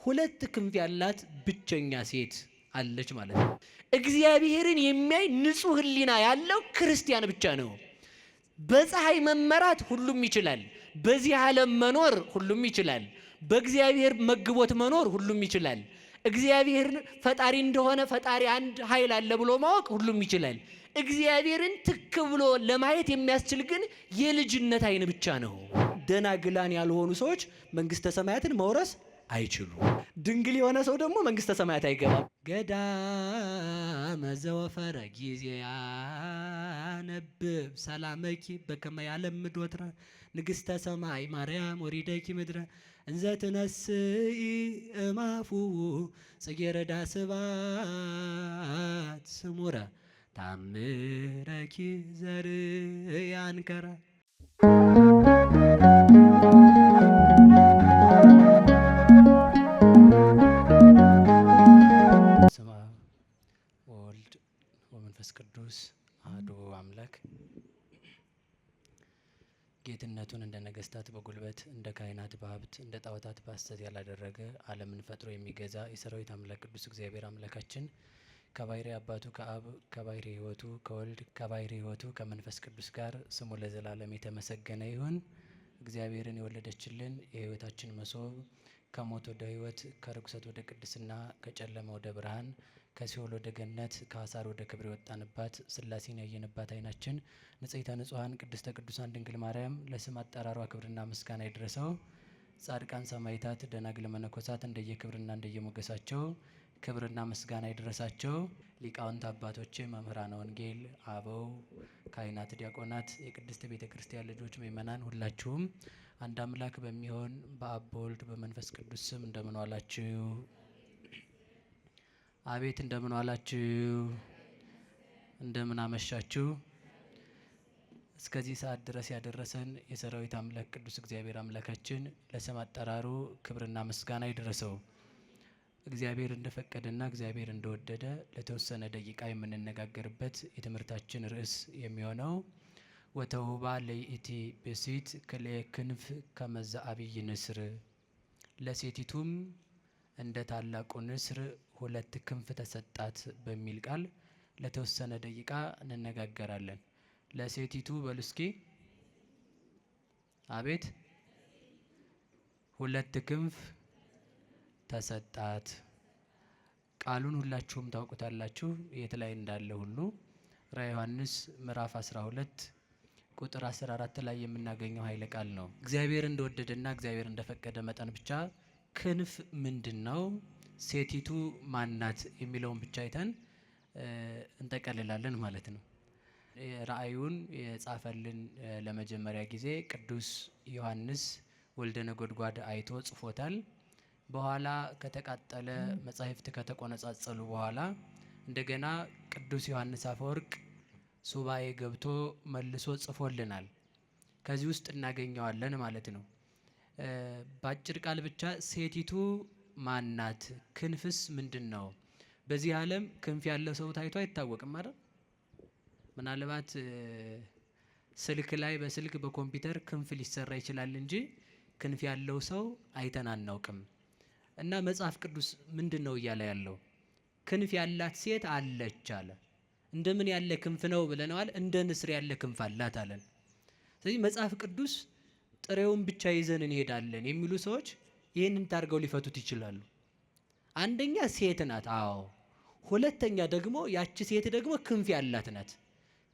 ሁለት ክንፍ ያላት ብቸኛ ሴት አለች ማለት ነው። እግዚአብሔርን የሚያይ ንጹህ ሕሊና ያለው ክርስቲያን ብቻ ነው። በፀሐይ መመራት ሁሉም ይችላል። በዚህ ዓለም መኖር ሁሉም ይችላል። በእግዚአብሔር መግቦት መኖር ሁሉም ይችላል። እግዚአብሔር ፈጣሪ እንደሆነ ፈጣሪ አንድ ኃይል አለ ብሎ ማወቅ ሁሉም ይችላል። እግዚአብሔርን ትክ ብሎ ለማየት የሚያስችል ግን የልጅነት አይን ብቻ ነው። ደናግላን ያልሆኑ ሰዎች መንግስተ ሰማያትን መውረስ አይችሉም። ድንግል የሆነ ሰው ደግሞ መንግስተ ሰማያት አይገባም። ገዳመ ዘወፈረ ጊዜ ያነብብ ሰላመኪ በከመ ያለምድ ወትረ ንግሥተ ሰማይ ማርያም ወሪደኪ ምድረ እንዘ ትነስኢ እማፉ ጽጌረዳ ስባት ስሙረ ታምረኪ ዘርያንከረ ስመ አብ ወወልድ ወመንፈስ ቅዱስ አሐዱ አምላክ። ጌትነቱን እንደ ነገስታት በጉልበት እንደ ካህናት በሀብት እንደ ጣዖታት በሐሰት ያላደረገ ዓለምን ፈጥሮ የሚገዛ የሰራዊት አምላክ ቅዱስ እግዚአብሔር አምላካችን ከባሕሪ አባቱ ከአብ ከባሕሪ ሕይወቱ ከወልድ ከባሕሪ ሕይወቱ ከመንፈስ ቅዱስ ጋር ስሙ ለዘላለም የተመሰገነ ይሁን። እግዚአብሔርን የወለደችልን የሕይወታችን መሶብ ከሞት ወደ ሕይወት ከርኩሰት ወደ ቅድስና ከጨለማ ወደ ብርሃን ከሲኦል ወደ ገነት ከአሳር ወደ ክብር የወጣንባት ሥላሴን ያየንባት ዓይናችን ንጽሕተ ንጹሐን ቅድስተ ቅዱሳን ድንግል ማርያም ለስም አጠራሯ ክብርና ምስጋና ይድረሰው። ጻድቃን ሰማዕታት፣ ደናግል መነኮሳት እንደየክብርና እንደየሞገሳቸው ክብርና ምስጋና ይድረሳቸው። ሊቃውንት አባቶቼ፣ መምህራነ ወንጌል፣ አበው ካህናት፣ ዲያቆናት፣ የቅድስት ቤተ ክርስቲያን ልጆች፣ ምእመናን ሁላችሁም አንድ አምላክ በሚሆን በአብ በወልድ በመንፈስ ቅዱስ ስም እንደምን ዋላችሁ? አቤት እንደምን ዋላችሁ? እንደምን አመሻችሁ? እስከዚህ ሰዓት ድረስ ያደረሰን የሰራዊት አምላክ ቅዱስ እግዚአብሔር አምላካችን ለስም አጠራሩ ክብርና ምስጋና ይድረሰው። እግዚአብሔር እንደፈቀደና እግዚአብሔር እንደወደደ ለተወሰነ ደቂቃ የምንነጋገርበት የትምህርታችን ርዕስ የሚሆነው ወተውባ ለይእቲ ብእሲት ክልኤ ክንፍ ከመ ዘአብይ ንስር፣ ለሴቲቱም እንደ ታላቁ ንስር ሁለት ክንፍ ተሰጣት በሚል ቃል ለተወሰነ ደቂቃ እንነጋገራለን። ለሴቲቱ በሉ እስኪ አቤት፣ ሁለት ክንፍ ተሰጣት። ቃሉን ሁላችሁም ታውቁታላችሁ። የት ላይ እንዳለ ሁሉ ራዕየ ዮሐንስ ምዕራፍ 12 ቁጥር 14 ላይ የምናገኘው ኃይለ ቃል ነው። እግዚአብሔር እንደወደደና እግዚአብሔር እንደፈቀደ መጠን ብቻ ክንፍ ምንድነው፣ ሴቲቱ ማናት የሚለውን ብቻ አይተን እንጠቀልላለን ማለት ነው። ራእዩን የጻፈልን ለመጀመሪያ ጊዜ ቅዱስ ዮሐንስ ወልደ ነጎድጓድ አይቶ ጽፎታል። በኋላ ከተቃጠለ መጻሕፍት ከተቆነጻጸሉ በኋላ እንደገና ቅዱስ ዮሐንስ አፈወርቅ ሱባኤ ገብቶ መልሶ ጽፎልናል። ከዚህ ውስጥ እናገኘዋለን ማለት ነው። በአጭር ቃል ብቻ ሴቲቱ ማናት? ክንፍስ ምንድን ነው? በዚህ ዓለም ክንፍ ያለ ሰው ታይቶ አይታወቅም አይደል? ምናልባት ስልክ ላይ በስልክ በኮምፒውተር ክንፍ ሊሰራ ይችላል እንጂ ክንፍ ያለው ሰው አይተን አናውቅም። እና መጽሐፍ ቅዱስ ምንድን ነው እያለ ያለው? ክንፍ ያላት ሴት አለች አለ። እንደምን ያለ ክንፍ ነው ብለናል? እንደ ንስር ያለ ክንፍ አላት አለን። ስለዚህ መጽሐፍ ቅዱስ ጥሬውን ብቻ ይዘን እንሄዳለን የሚሉ ሰዎች ይህንን ታርገው ሊፈቱት ይችላሉ። አንደኛ ሴት ናት፣ አዎ። ሁለተኛ ደግሞ ያቺ ሴት ደግሞ ክንፍ ያላት ናት።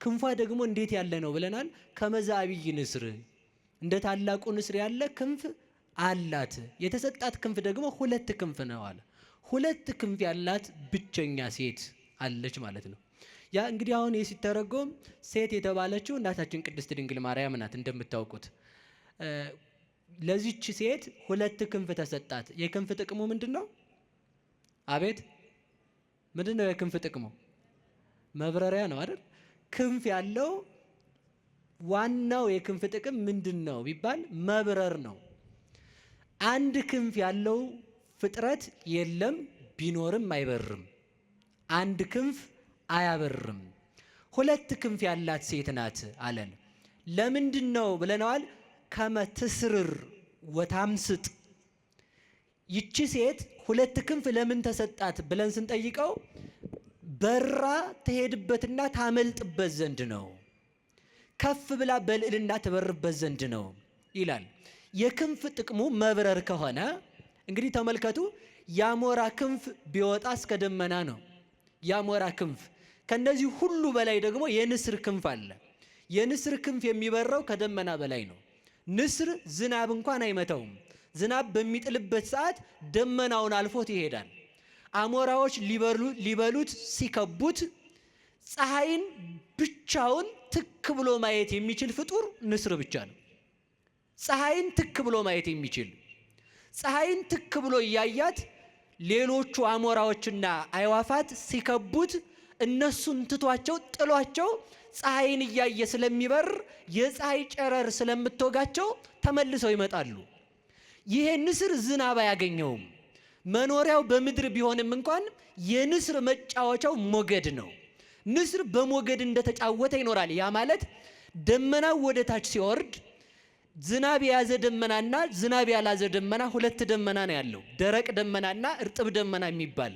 ክንፏ ደግሞ እንዴት ያለ ነው ብለናል? ከመ ዘአብይ ንስር፣ እንደ ታላቁ ንስር ያለ ክንፍ አላት። የተሰጣት ክንፍ ደግሞ ሁለት ክንፍ ነው አለ። ሁለት ክንፍ ያላት ብቸኛ ሴት አለች ማለት ነው። ያ እንግዲህ አሁን ሲተረጎም ሴት የተባለችው እናታችን ቅድስት ድንግል ማርያም ናት። እንደምታውቁት ለዚች ሴት ሁለት ክንፍ ተሰጣት። የክንፍ ጥቅሙ ምንድን ነው? አቤት፣ ምንድን ነው የክንፍ ጥቅሙ? መብረሪያ ነው አይደል? ክንፍ ያለው ዋናው የክንፍ ጥቅም ምንድን ነው ቢባል መብረር ነው። አንድ ክንፍ ያለው ፍጥረት የለም፣ ቢኖርም አይበርም። አንድ ክንፍ አያበርም። ሁለት ክንፍ ያላት ሴት ናት አለን። ለምንድን ነው ብለናል? ከመ ትስርር ወታምስጥ፣ ይቺ ሴት ሁለት ክንፍ ለምን ተሰጣት ብለን ስንጠይቀው በራ ትሄድበትና ታመልጥበት ዘንድ ነው፣ ከፍ ብላ በልዕልና ትበርበት ዘንድ ነው ይላል። የክንፍ ጥቅሙ መብረር ከሆነ እንግዲህ ተመልከቱ፣ ያሞራ ክንፍ ቢወጣ እስከ ደመና ነው። ያሞራ ክንፍ ከነዚህ ሁሉ በላይ ደግሞ የንስር ክንፍ አለ። የንስር ክንፍ የሚበረው ከደመና በላይ ነው። ንስር ዝናብ እንኳን አይመታውም። ዝናብ በሚጥልበት ሰዓት ደመናውን አልፎት ይሄዳል። አሞራዎች ሊበሉት ሲከቡት ፀሐይን ብቻውን ትክ ብሎ ማየት የሚችል ፍጡር ንስር ብቻ ነው። ፀሐይን ትክ ብሎ ማየት የሚችል ፀሐይን ትክ ብሎ እያያት ሌሎቹ አሞራዎችና አይዋፋት ሲከቡት እነሱን ትቷቸው ጥሏቸው ፀሐይን እያየ ስለሚበር የፀሐይ ጨረር ስለምትወጋቸው ተመልሰው ይመጣሉ። ይሄ ንስር ዝናብ አያገኘውም። መኖሪያው በምድር ቢሆንም እንኳን የንስር መጫወቻው ሞገድ ነው። ንስር በሞገድ እንደተጫወተ ይኖራል። ያ ማለት ደመናው ወደ ታች ሲወርድ ዝናብ የያዘ ደመናና ዝናብ ያላዘ ደመና ሁለት ደመና ነው ያለው፣ ደረቅ ደመናና እርጥብ ደመና የሚባል።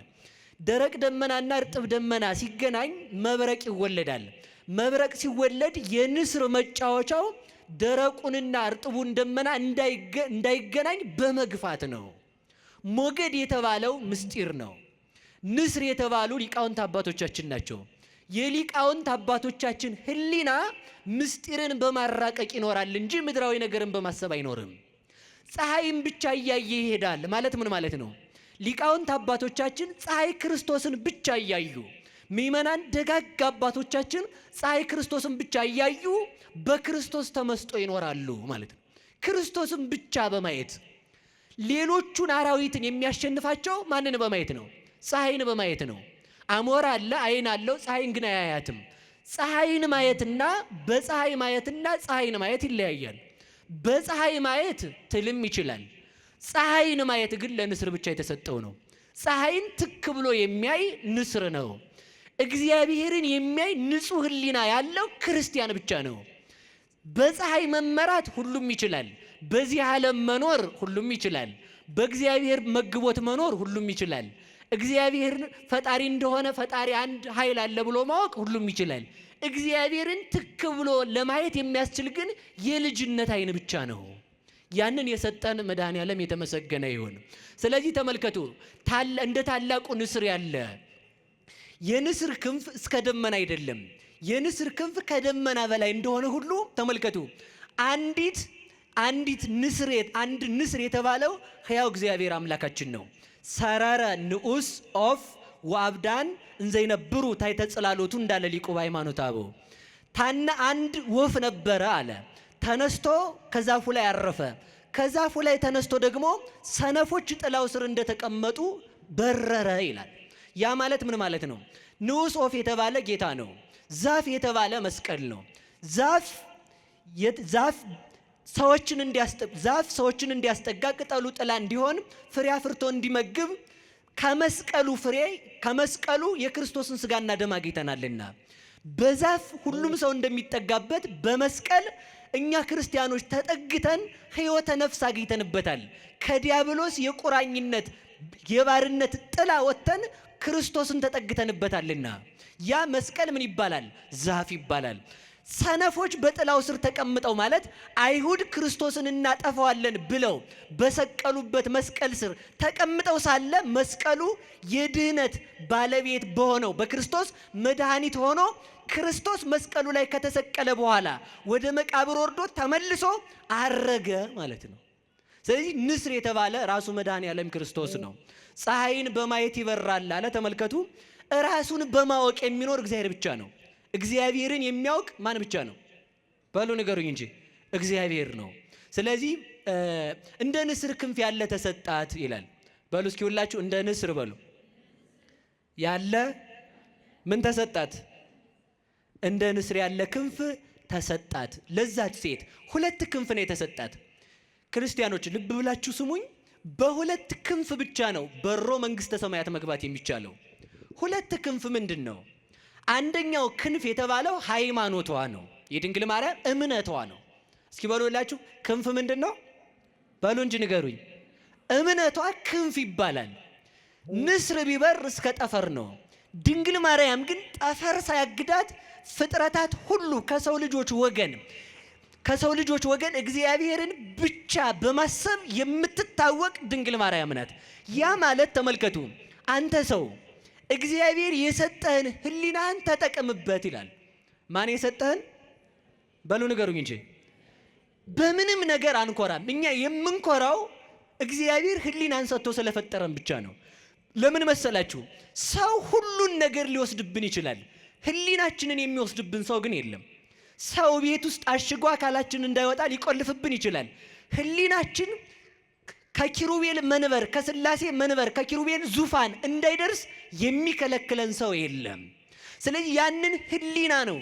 ደረቅ ደመናና እርጥብ ደመና ሲገናኝ መብረቅ ይወለዳል። መብረቅ ሲወለድ የንስር መጫወቻው ደረቁንና እርጥቡን ደመና እንዳይገናኝ በመግፋት ነው። ሞገድ የተባለው ምስጢር ነው። ንስር የተባሉ ሊቃውንት አባቶቻችን ናቸው። የሊቃውንት አባቶቻችን ሕሊና ምስጢርን በማራቀቅ ይኖራል እንጂ ምድራዊ ነገርን በማሰብ አይኖርም። ፀሐይን ብቻ እያየ ይሄዳል ማለት ምን ማለት ነው? ሊቃውንት አባቶቻችን ፀሐይ ክርስቶስን ብቻ እያዩ፣ ምእመናን ደጋግ አባቶቻችን ፀሐይ ክርስቶስን ብቻ እያዩ በክርስቶስ ተመስጦ ይኖራሉ ማለት ነው። ክርስቶስን ብቻ በማየት ሌሎቹን አራዊትን የሚያሸንፋቸው ማንን በማየት ነው? ፀሐይን በማየት ነው። አሞራ አለ፣ አይን አለው፣ ፀሐይን ግን አያያትም። ፀሐይን ማየትና በፀሐይ ማየትና ፀሐይን ማየት ይለያያል። በፀሐይ ማየት ትልም ይችላል። ፀሐይን ማየት ግን ለንስር ብቻ የተሰጠው ነው። ፀሐይን ትክ ብሎ የሚያይ ንስር ነው። እግዚአብሔርን የሚያይ ንጹሕ ሕሊና ያለው ክርስቲያን ብቻ ነው። በፀሐይ መመራት ሁሉም ይችላል። በዚህ ዓለም መኖር ሁሉም ይችላል። በእግዚአብሔር መግቦት መኖር ሁሉም ይችላል። እግዚአብሔር ፈጣሪ እንደሆነ ፈጣሪ አንድ ኃይል አለ ብሎ ማወቅ ሁሉም ይችላል። እግዚአብሔርን ትክ ብሎ ለማየት የሚያስችል ግን የልጅነት አይን ብቻ ነው። ያንን የሰጠን መድኃኔዓለም የተመሰገነ ይሁን። ስለዚህ ተመልከቱ፣ እንደ ታላቁ ንስር ያለ የንስር ክንፍ እስከ ደመና አይደለም። የንስር ክንፍ ከደመና በላይ እንደሆነ ሁሉ ተመልከቱ፣ አንድ ንስር የተባለው ሕያው እግዚአብሔር አምላካችን ነው። ሰረረ ንዑስ ኦፍ ወአብዳን እንዘይነብሩ ታሕተ ጽላሎቱ እንዳለ ሊቁ በሃይማኖተ አበው። አንድ ወፍ ነበረ አለ፣ ተነስቶ ከዛፉ ላይ አረፈ። ከዛፉ ላይ ተነስቶ ደግሞ ሰነፎች ጥላው ስር እንደተቀመጡ በረረ ይላል። ያ ማለት ምን ማለት ነው? ንዑስ ኦፍ የተባለ ጌታ ነው። ዛፍ የተባለ መስቀል ነው። ዛፍ ሰዎችን እንዲያስጠጋ ቅጠሉ ጥላ እንዲሆን ፍሬ አፍርቶ እንዲመግብ ከመስቀሉ የክርስቶስን ስጋና ደም አግኝተናልና በዛፍ ሁሉም ሰው እንደሚጠጋበት በመስቀል እኛ ክርስቲያኖች ተጠግተን ሕይወተ ነፍስ አግኝተንበታል። ከዲያብሎስ የቁራኝነት የባርነት ጥላ ወጥተን ክርስቶስን ተጠግተንበታልና ያ መስቀል ምን ይባላል? ዛፍ ይባላል። ሰነፎች በጥላው ስር ተቀምጠው ማለት አይሁድ ክርስቶስን እናጠፋዋለን ብለው በሰቀሉበት መስቀል ስር ተቀምጠው ሳለ መስቀሉ የድህነት ባለቤት በሆነው በክርስቶስ መድኃኒት ሆኖ ክርስቶስ መስቀሉ ላይ ከተሰቀለ በኋላ ወደ መቃብር ወርዶ ተመልሶ አረገ ማለት ነው። ስለዚህ ንስር የተባለ ራሱ መድኃኔዓለም ክርስቶስ ነው። ፀሐይን በማየት ይበራል አለ። ተመልከቱ፣ ራሱን በማወቅ የሚኖር እግዚአብሔር ብቻ ነው። እግዚአብሔርን የሚያውቅ ማን ብቻ ነው? በሉ ንገሩኝ እንጂ እግዚአብሔር ነው። ስለዚህ እንደ ንስር ክንፍ ያለ ተሰጣት ይላል። በሉ እስኪ ሁላችሁ እንደ ንስር በሉ። ያለ ምን ተሰጣት? እንደ ንስር ያለ ክንፍ ተሰጣት። ለዛች ሴት ሁለት ክንፍ ነው የተሰጣት። ክርስቲያኖች ልብ ብላችሁ ስሙኝ። በሁለት ክንፍ ብቻ ነው በሮ መንግስተ ሰማያት መግባት የሚቻለው። ሁለት ክንፍ ምንድን ነው? አንደኛው ክንፍ የተባለው ሃይማኖቷ ነው። የድንግል ማርያም እምነቷ ነው። እስኪ በሉላችሁ ክንፍ ምንድን ነው? በሉ እንጂ ንገሩኝ። እምነቷ ክንፍ ይባላል። ንስር ቢበር እስከ ጠፈር ነው። ድንግል ማርያም ግን ጠፈር ሳያግዳት ፍጥረታት ሁሉ ከሰው ልጆች ወገን እግዚአብሔርን ብቻ በማሰብ የምትታወቅ ድንግል ማርያም ናት። ያ ማለት ተመልከቱ፣ አንተ ሰው እግዚአብሔር የሰጠህን ሕሊናህን ተጠቀምበት ይላል። ማን የሰጠህን በሉ ንገሩኝ እንጂ። በምንም ነገር አንኮራም። እኛ የምንኮራው እግዚአብሔር ሕሊናን ሰጥቶ ስለፈጠረን ብቻ ነው። ለምን መሰላችሁ? ሰው ሁሉን ነገር ሊወስድብን ይችላል። ሕሊናችንን የሚወስድብን ሰው ግን የለም። ሰው ቤት ውስጥ አሽጎ አካላችን እንዳይወጣ ሊቆልፍብን ይችላል። ሕሊናችን ከኪሩቤል መንበር፣ ከስላሴ መንበር፣ ከኪሩቤል ዙፋን እንዳይደርስ የሚከለክለን ሰው የለም። ስለዚህ ያንን ሕሊና ነው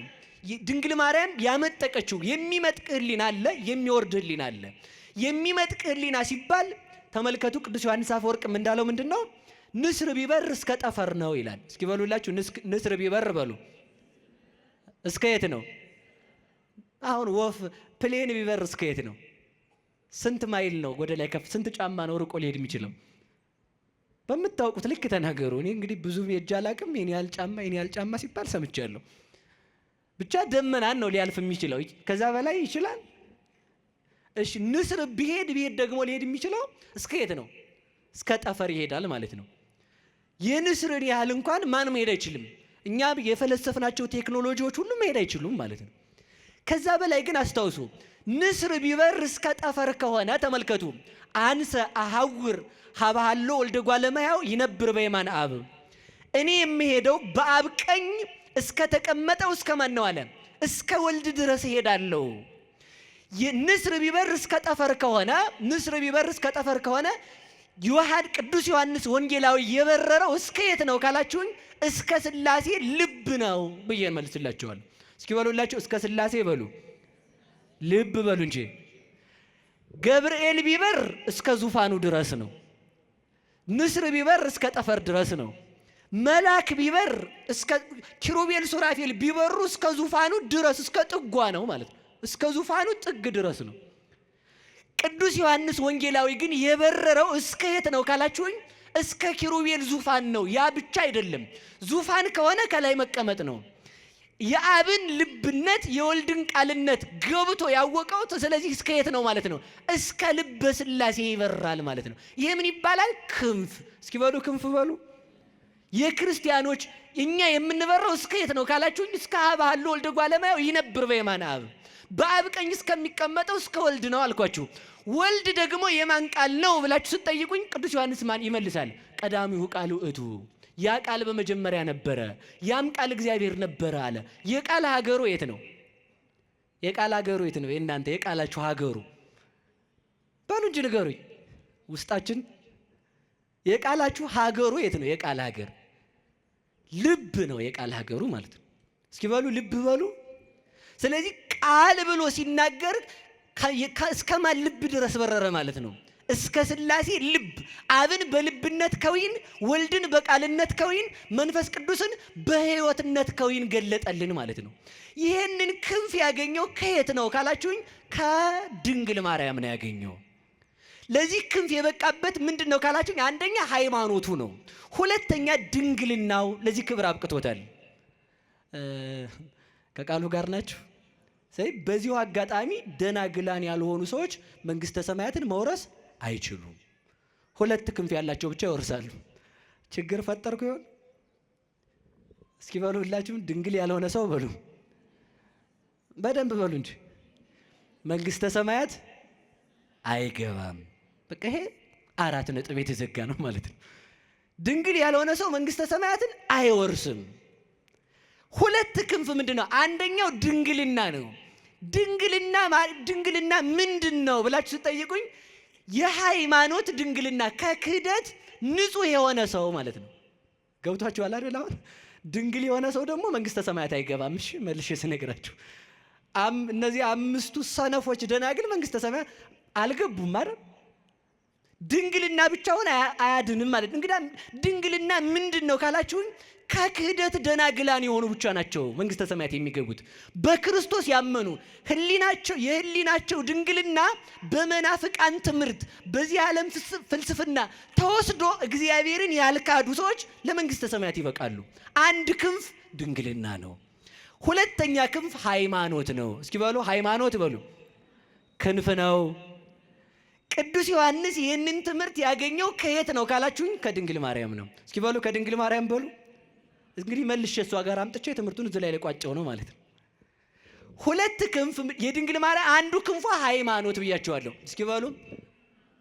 ድንግል ማርያም ያመጠቀችው። የሚመጥቅ ሕሊና አለ፣ የሚወርድ ሕሊና አለ። የሚመጥቅ ሕሊና ሲባል ተመልከቱ፣ ቅዱስ ዮሐንስ አፈወርቅም እንዳለው ምንድነው? ንስር ቢበር እስከ ጠፈር ነው ይላል። እስኪ በሉላችሁ፣ ንስር ቢበር በሉ። እስከ የት ነው? አሁን ወፍ ፕሌን ቢበር እስከ የት ነው? ስንት ማይል ነው ወደ ላይ ከፍ? ስንት ጫማ ነው ርቆ ሊሄድ የሚችለው? በምታውቁት ልክ ተናገሩ። እኔ እንግዲህ ብዙ ሄጄ አላቅም። የኔ ያህል ጫማ ሲባል ሰምቻለሁ። ብቻ ደመናን ነው ሊያልፍ የሚችለው። ከዛ በላይ ይችላል? እሺ፣ ንስር ቢሄድ ደግሞ ሊሄድ የሚችለው እስከ የት ነው? እስከ ጠፈር ይሄዳል ማለት ነው። የንስርን ያህል እንኳን ማን መሄድ አይችልም። እኛ የፈለሰፍናቸው ቴክኖሎጂዎች ሁሉ መሄድ አይችሉም ማለት ነው። ከዛ በላይ ግን አስታውሱ፣ ንስር ቢበር እስከ ጠፈር ከሆነ ተመልከቱ፣ አንሰ አሐውር ሀባሃሎ ወልደ እጓለ እመሕያው ይነብር በየማነ አብ። እኔ የምሄደው በአብ ቀኝ እስከ ተቀመጠው እስከ ማን ነው አለ? እስከ ወልድ ድረስ እሄዳለሁ። ንስር ቢበር እስከ ጠፈር ከሆነ ቅዱስ ዮሐንስ ወንጌላዊ የበረረው እስከ የት ነው ካላችሁኝ፣ እስከ ስላሴ ልብ ነው ብዬ መልስላችኋለሁ። እስኪ በሉላችሁ፣ እስከ ስላሴ በሉ፣ ልብ በሉ እንጂ። ገብርኤል ቢበር እስከ ዙፋኑ ድረስ ነው። ንስር ቢበር እስከ ጠፈር ድረስ ነው። መልአክ ቢበር እስከ ኪሩቤል ሱራፌል ቢበሩ እስከ ዙፋኑ ድረስ እስከ ጥጓ ነው ማለት ነው። እስከ ዙፋኑ ጥግ ድረስ ነው። ቅዱስ ዮሐንስ ወንጌላዊ ግን የበረረው እስከ የት ነው ካላችሁኝ፣ እስከ ኪሩቤል ዙፋን ነው። ያ ብቻ አይደለም። ዙፋን ከሆነ ከላይ መቀመጥ ነው። የአብን ልብነት የወልድን ቃልነት ገብቶ ያወቀው። ስለዚህ እስከ የት ነው ማለት ነው? እስከ ልበ ስላሴ ይበራል ማለት ነው። ይሄ ምን ይባላል? ክንፍ። እስኪ በሉ ክንፍ በሉ። የክርስቲያኖች እኛ የምንበረው እስከ የት ነው ካላችሁኝ፣ እስከ ሀባሃሎ ወልደ እጓለ እመሕያው ይነብር በየማነ አብ። በአብ ቀኝ እስከሚቀመጠው እስከ ወልድ ነው አልኳችሁ። ወልድ ደግሞ የማን ቃል ነው ብላችሁ ስትጠይቁኝ ቅዱስ ዮሐንስ ማን ይመልሳል? ቀዳሚሁ ቃል ውእቱ፣ ያ ቃል በመጀመሪያ ነበረ፣ ያም ቃል እግዚአብሔር ነበረ አለ። የቃል ሀገሩ የት ነው? የቃል ሀገሩ የት ነው? የእናንተ የቃላችሁ ሀገሩ በሉ እንጂ ንገሩኝ። ውስጣችን የቃላችሁ ሀገሩ የት ነው? የቃል ሀገር ልብ ነው። የቃል ሀገሩ ማለት ነው። እስኪ በሉ ልብ በሉ። ስለዚህ ቃል ብሎ ሲናገር እስከማን ልብ ድረስ በረረ ማለት ነው? እስከ ስላሴ ልብ። አብን በልብነት ከዊን፣ ወልድን በቃልነት ከዊን፣ መንፈስ ቅዱስን በሕይወትነት ከዊን ገለጠልን ማለት ነው። ይህንን ክንፍ ያገኘው ከየት ነው ካላችሁኝ፣ ከድንግል ማርያም ነው ያገኘው። ለዚህ ክንፍ የበቃበት ምንድን ነው ካላችሁኝ፣ አንደኛ ሃይማኖቱ ነው። ሁለተኛ ድንግልናው ለዚህ ክብር አብቅቶታል። ከቃሉ ጋር ናችሁ? በዚሁ አጋጣሚ ደናግላን ያልሆኑ ሰዎች መንግስተ ሰማያትን መውረስ አይችሉም። ሁለት ክንፍ ያላቸው ብቻ ይወርሳሉ። ችግር ፈጠርኩ ይሆን? እስኪ በሉ ሁላችሁም ድንግል ያልሆነ ሰው በሉ፣ በደንብ በሉ እንጂ መንግስተ ሰማያት አይገባም። በቃ ይሄ 4 ነጥብ የተዘጋ ነው ማለት ነው። ድንግል ያልሆነ ሰው መንግስተ ሰማያትን አይወርስም። ሁለት ክንፍ ምንድን ነው? አንደኛው ድንግልና ነው። ድንግልና ምንድን ነው ብላችሁ ስጠይቁኝ፣ የሃይማኖት ድንግልና ከክህደት ንጹህ የሆነ ሰው ማለት ነው። ገብቷችኋል አይደል? አሁን ድንግል የሆነ ሰው ደግሞ መንግስተ ሰማያት አይገባም። እሺ መልሼ ስነግራችሁ፣ እነዚህ 5ቱ ሰነፎች ደናግል መንግስተ ሰማያት አልገቡም አይደል? ድንግልና ብቻውን አያድንም ማለት ነው። እንግዲህ ድንግልና ምንድን ነው ካላችሁኝ፣ ከክህደት ደናግላን የሆኑ ብቻ ናቸው መንግስተ ሰማያት የሚገቡት። በክርስቶስ ያመኑ የህሊናቸው ድንግልና በመናፍቃን ትምህርት በዚህ ዓለም ፍልስፍና ተወስዶ እግዚአብሔርን ያልካዱ ሰዎች ለመንግስተ ሰማያት ይበቃሉ። አንድ ክንፍ ድንግልና ነው። ሁለተኛ ክንፍ ሃይማኖት ነው። እስኪ በሉ ሃይማኖት በሉ። ክንፍ ነው። ቅዱስ ዮሐንስ ይህንን ትምህርት ያገኘው ከየት ነው ካላችሁኝ፣ ከድንግል ማርያም ነው። እስኪ በሉ ከድንግል ማርያም በሉ። እንግዲህ መልሼ እሷ ጋር አምጥቼ ትምህርቱን እዚህ ላይ ቋጨው ነው ማለት ነው። ሁለት ክንፍ የድንግል ማርያም፣ አንዱ ክንፏ ሃይማኖት ብያቸዋለሁ። እስኪ በሉ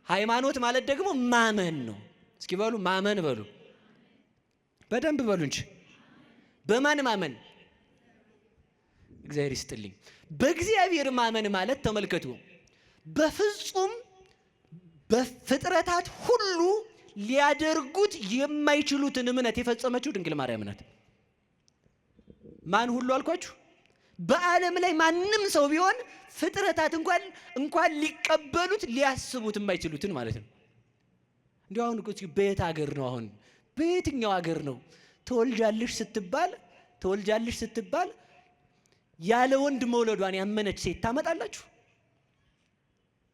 ሃይማኖት ማለት ደግሞ ማመን ነው። እስኪ በሉ ማመን በሉ። በደንብ በሉ እንጂ በማን ማመን? እግዚአብሔር ይስጥልኝ። በእግዚአብሔር ማመን ማለት ተመልከቱ፣ በፍጹም በፍጥረታት ሁሉ ሊያደርጉት የማይችሉትን እምነት የፈጸመችው ድንግል ማርያም ናት። ማን ሁሉ አልኳችሁ? በዓለም ላይ ማንም ሰው ቢሆን ፍጥረታት እንኳን ሊቀበሉት ሊያስቡት የማይችሉትን ማለት ነው። እንዲሁ አሁን በየት ሀገር ነው? አሁን በየትኛው ሀገር ነው ተወልጃለሽ ስትባል ያለ ወንድ መውለዷን ያመነች ሴት ታመጣላችሁ?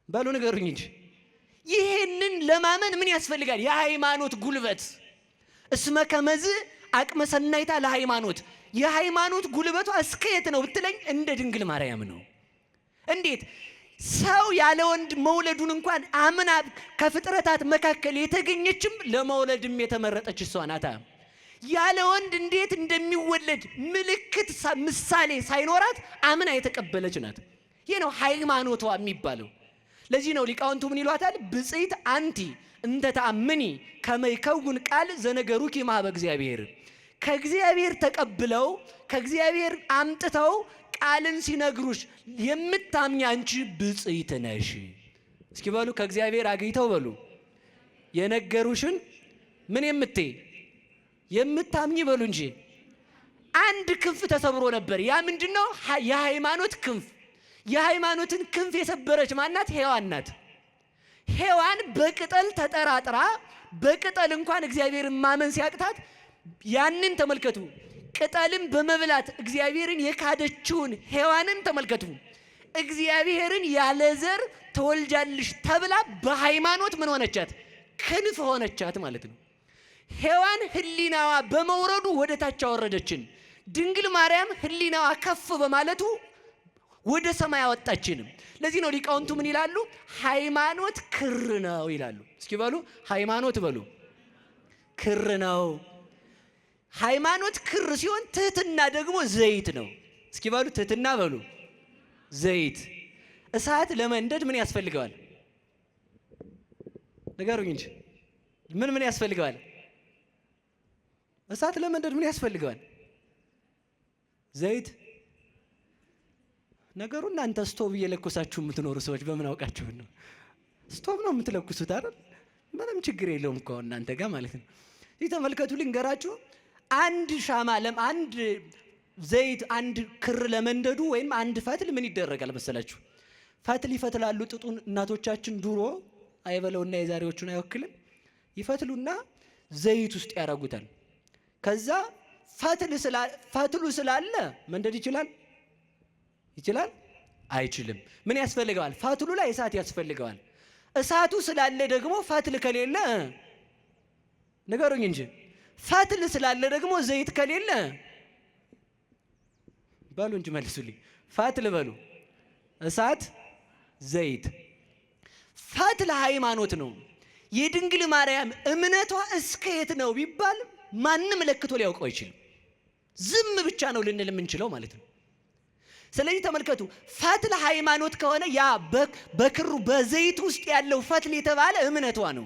በሉ ንገሩኝ እንጂ። ይሄንን ለማመን ምን ያስፈልጋል? የሃይማኖት ጉልበት። እስመ ከመዝ አቅመ ሰናይታ ለሃይማኖት። የሃይማኖት ጉልበቷ እስከ የት ነው ብትለኝ፣ እንደ ድንግል ማርያም ነው። እንዴት? ሰው ያለ ወንድ መውለዱን እንኳን አምና ከፍጥረታት መካከል የተገኘችም ለመውለድም የተመረጠች እሷ ናታ። ያለ ወንድ እንዴት እንደሚወለድ ምልክት ምሳሌ ሳይኖራት አምና የተቀበለች ናት። ይህ ነው ሃይማኖቷ የሚባለው። ለዚህ ነው ሊቃውንቱ ምን ይሏታል? ብፅዕት አንቲ እንተ ተአምኒ ከመ ይከውን ቃል ዘነገሩኪ እምኀበ እግዚአብሔር። ከእግዚአብሔር ተቀብለው ከእግዚአብሔር አምጥተው ቃልን ሲነግሩሽ የምታምኚ አንቺ ብፅዕት ነሽ። እስኪ በሉ ከእግዚአብሔር አግኝተው በሉ የነገሩሽን ምን የምታምኚ በሉ እንጂ። አንድ ክንፍ ተሰብሮ ነበር። ያ ምንድነው? የሃይማኖት ክንፍ። የሃይማኖትን ክንፍ የሰበረች ማናት? ሔዋን ናት። ሔዋን በቅጠል ተጠራጥራ በቅጠል እንኳን እግዚአብሔርን ማመን ሲያቅታት ያንን ተመልከቱ። ቅጠልን በመብላት እግዚአብሔርን የካደችውን ሔዋንን ተመልከቱ። እግዚአብሔርን ያለ ዘር ተወልጃለሽ ተብላ በሃይማኖት ምን ሆነቻት? ክንፍ ሆነቻት ማለት ነው። ሔዋን ህሊናዋ በመውረዱ ወደ ታች አወረደችን። ድንግል ማርያም ህሊናዋ ከፍ በማለቱ ወደ ሰማይ አወጣችን። ለዚህ ነው ሊቃውንቱ ምን ይላሉ? ሃይማኖት ክር ነው ይላሉ። እስኪ በሉ ሃይማኖት በሉ ክር ነው። ሃይማኖት ክር ሲሆን ትህትና ደግሞ ዘይት ነው። እስኪ በሉ ትህትና በሉ ዘይት። እሳት ለመንደድ ምን ያስፈልገዋል? ንገሩኝ እንጂ ምን ያስፈልገዋል? እሳት ለመንደድ ምን ያስፈልገዋል? ዘይት። ነገሩ እናንተ ስቶቭ እየለኮሳችሁ የምትኖሩ ሰዎች በምን አውቃችሁ ነው? ስቶቭ ነው የምትለኩሱት አይደል? ምንም ችግር የለውም እኮ እናንተ ጋር ማለት ነው። ይህ ተመልከቱ፣ ልንገራችሁ። አንድ ሻማ አንድ ዘይት አንድ ክር ለመንደዱ ወይም አንድ ፈትል ምን ይደረጋል መሰላችሁ? ፈትል ይፈትላሉ። ጥጡን እናቶቻችን ድሮ አይበለውና የዛሬዎቹን አይወክልም። ይፈትሉና ዘይት ውስጥ ያደርጉታል። ከዛ ፈትሉ ስላለ መንደድ ይችላል? አይችልም። ምን ያስፈልገዋል? ፈትሉ ላይ እሳት ያስፈልገዋል። እሳቱ ስላለ ደግሞ ፈትል ከሌለ ንገሩኝ እንጂ ፈትል ስላለ ደግሞ ዘይት ከሌለ በሉ እንጂ መልሱልኝ። ፈትል በሉ እሳት ዘይት። ፈትል ሃይማኖት ነው። የድንግል ማርያም እምነቷ እስከ የት ነው ቢባል ማንም ለክቶ ሊያውቀው አይችልም። ዝም ብቻ ነው ልንል የምንችለው ማለት ነው። ስለዚህ ተመልከቱ፣ ፈትል ሃይማኖት ከሆነ ያ በክሩ በዘይት ውስጥ ያለው ፈትል የተባለ እምነቷ ነው።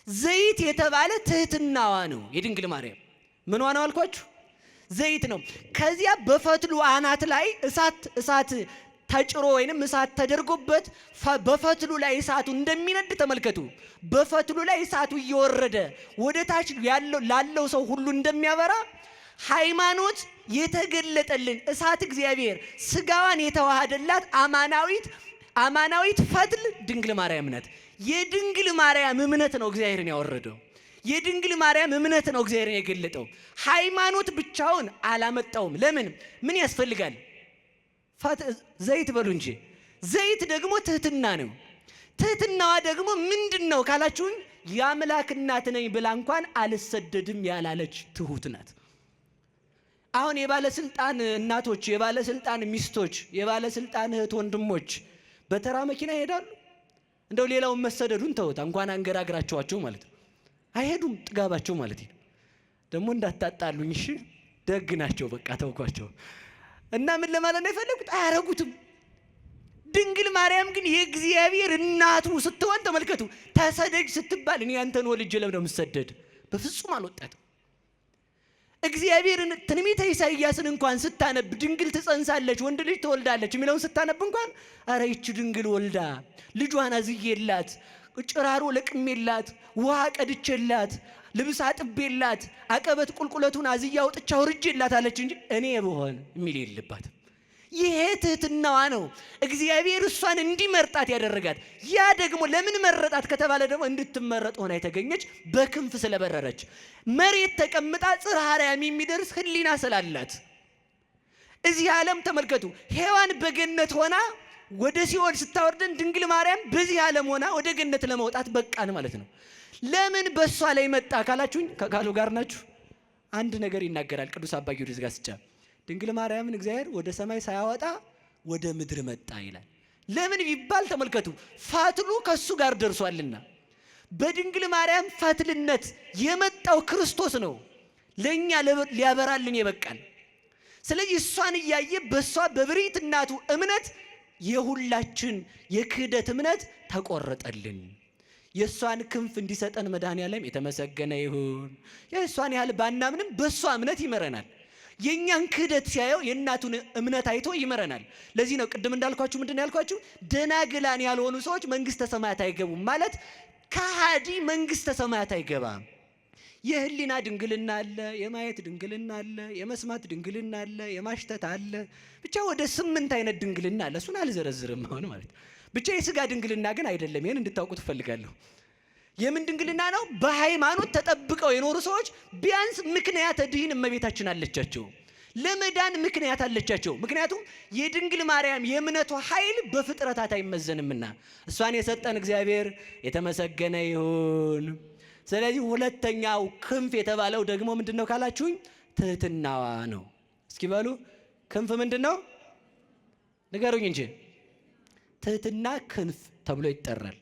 ዘይት የተባለ ትህትናዋ ነው። የድንግል ማርያም ምኗ ነው አልኳችሁ? ዘይት ነው። ከዚያ በፈትሉ አናት ላይ እሳት ተጭሮ ወይንም እሳት ተደርጎበት በፈትሉ ላይ እሳቱ እንደሚነድ ተመልከቱ። በፈትሉ ላይ እሳቱ እየወረደ ወደ ታች ላለው ሰው ሁሉ እንደሚያበራ ሃይማኖት የተገለጠልን እሳት እግዚአብሔር ስጋዋን የተዋሃደላት አማናዊት ፈትል ድንግል ማርያም ናት። የድንግል ማርያም እምነት ነው እግዚአብሔርን ያወረደው። የድንግል ማርያም እምነት ነው እግዚአብሔርን የገለጠው። ሃይማኖት ብቻውን አላመጣውም። ለምን? ምን ያስፈልጋል? ዘይት በሉ እንጂ። ዘይት ደግሞ ትህትና ነው። ትህትናዋ ደግሞ ምንድነው ካላችሁኝ፣ የአምላክ እናት ነኝ ብላ እንኳን አልሰደድም ያላለች ትሁት ናት። አሁን የባለስልጣን እናቶች፣ የባለስልጣን ሚስቶች፣ የባለስልጣን እህት ወንድሞች በተራ መኪና ይሄዳሉ። እንደው ሌላውን መሰደዱን ተውት፣ እንኳን አንገራግራቸዋቸው ማለት ነው። አይሄዱም፣ ጥጋባቸው ማለት ነው። ደግሞ እንዳታጣሉኝ እሺ፣ ደግ ናቸው፣ በቃ ተውኳቸው። እና ምን ለማለት ነው የፈለጉት? አያረጉትም። ድንግል ማርያም ግን የእግዚአብሔር እናቱ ስትሆን ተመልከቱ፣ ተሰደጅ ስትባል እኔ አንተን ወልጄ ለምን ነው የምሰደድ? በፍጹም አልወጣትም። እግዚአብሔርን ትንቢተ ኢሳይያስን እንኳን ስታነብ ድንግል ትጸንሳለች ወንድ ልጅ ትወልዳለች የሚለውን ስታነብ እንኳን አረ ይቺ ድንግል ወልዳ ልጇን አዝዬላት ጭራሮ ለቅሜላት ውሃ ቀድቼላት ልብስ አጥቤላት አቀበት ቁልቁለቱን አዝያ አውጥቻ ወርጄላት አለች እንጂ እኔ ብሆን የሚል የለባትም። ይሄ ትህትናዋ ነው እግዚአብሔር እሷን እንዲመርጣት ያደረጋት። ያ ደግሞ ለምን መረጣት ከተባለ ደግሞ እንድትመረጥ ሆና የተገኘች በክንፍ ስለበረረች፣ መሬት ተቀምጣ ጽርሐ አርያም የሚደርስ ሕሊና ስላላት። እዚህ ዓለም ተመልከቱ፣ ሔዋን በገነት ሆና ወደ ሲኦል ስታወርደን ድንግል ማርያም በዚህ ዓለም ሆና ወደ ገነት ለመውጣት በቃን ማለት ነው። ለምን በእሷ ላይ መጣ ካላችሁኝ፣ ከቃሉ ጋር ናችሁ። አንድ ነገር ይናገራል ቅዱስ አባ ጊዮርጊስ ዘጋስጫ። ድንግል ማርያምን እግዚአብሔር ወደ ሰማይ ሳያወጣ ወደ ምድር መጣ ይላል። ለምን ቢባል ተመልከቱ፣ ፈትሉ ከሱ ጋር ደርሷልና። በድንግል ማርያም ፈትልነት የመጣው ክርስቶስ ነው ለኛ ሊያበራልን የበቃል። ስለዚህ እሷን እያየ በሷ በብሪት እናቱ እምነት የሁላችን የክህደት እምነት ተቆረጠልን። የሷን ክንፍ እንዲሰጠን መድኃኔዓለም የተመሰገነ ይሁን። የሷን ያህል ባናምንም በሷ እምነት ይመረናል። የኛን ክህደት ሲያየው የእናቱን እምነት አይቶ ይመረናል። ለዚህ ነው ቅድም እንዳልኳችሁ ምንድን ያልኳችሁ ደናግላን ያልሆኑ ሰዎች መንግስተ ሰማያት አይገቡም ማለት ከሃዲ መንግስተ ሰማያት አይገባም። የህሊና ድንግልና አለ፣ የማየት ድንግልና አለ፣ የመስማት ድንግልና አለ፣ የማሽተት አለ። ብቻ ወደ 8 አይነት ድንግልና አለ። እሱን አልዘረዝርም አሁን ማለት ብቻ የስጋ ድንግልና ግን አይደለም። ይሄን እንድታውቁት እፈልጋለሁ። የምን ድንግልና ነው? በሃይማኖት ተጠብቀው የኖሩ ሰዎች ቢያንስ ምክንያት ድህን እመቤታችን አለቻቸው፣ ለመዳን ምክንያት አለቻቸው። ምክንያቱም የድንግል ማርያም የእምነቷ ኃይል በፍጥረታት አይመዘንምና እሷን የሰጠን እግዚአብሔር የተመሰገነ ይሁን። ስለዚህ ሁለተኛው ክንፍ የተባለው ደግሞ ምንድን ነው ካላችሁኝ፣ ትህትናዋ ነው። እስኪ በሉ ክንፍ ምንድን ነው ንገሩኝ እንጂ። ትህትና ክንፍ ተብሎ ይጠራል።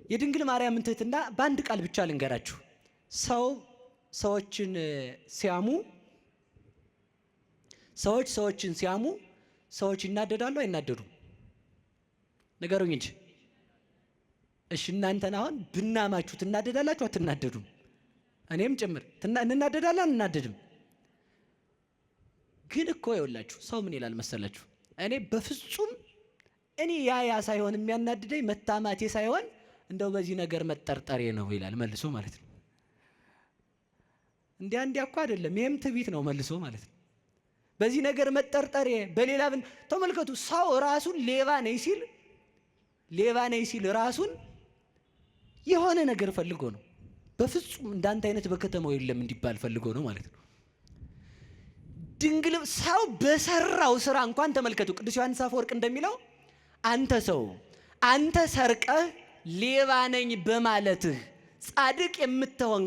የድንግል ማርያምን ትህትና በአንድ ቃል ብቻ ልንገራችሁ። ሰዎችን ሲያሙ ሰዎች ይናደዳሉ አይናደዱም? ንገሩኝ እንጂ። እሺ እናንተን አሁን ብናማችሁ ትናደዳላችሁ አትናደዱም? እኔም ጭምር እንናደዳለን አንናደድም? ግን እኮ ይኸውላችሁ ሰው ምን ይላል መሰላችሁ? እኔ በፍጹም እኔ ያ ሳይሆን የሚያናድደኝ መታማቴ ሳይሆን እንደው በዚህ ነገር መጠርጠሬ ነው ይላል መልሶ ማለት ነው። እንዲያ እኮ አይደለም፣ ይሄም ትዕቢት ነው መልሶ ማለት ነው። በዚህ ነገር መጠርጠሬ በሌላ ተመልከቱ። ሰው ራሱን ሌባ ነኝ ሲል ራሱን የሆነ ነገር ፈልጎ ነው። በፍጹም እንዳንተ አይነት በከተማው የለም እንዲባል ፈልጎ ነው ማለት ነው። ድንግል ሰው በሰራው ስራ እንኳን ተመልከቱ። ቅዱስ ዮሐንስ አፈወርቅ እንደሚለው አንተ ሰርቀህ ሌባ ነኝ በማለትህ ጻድቅ የምትሆን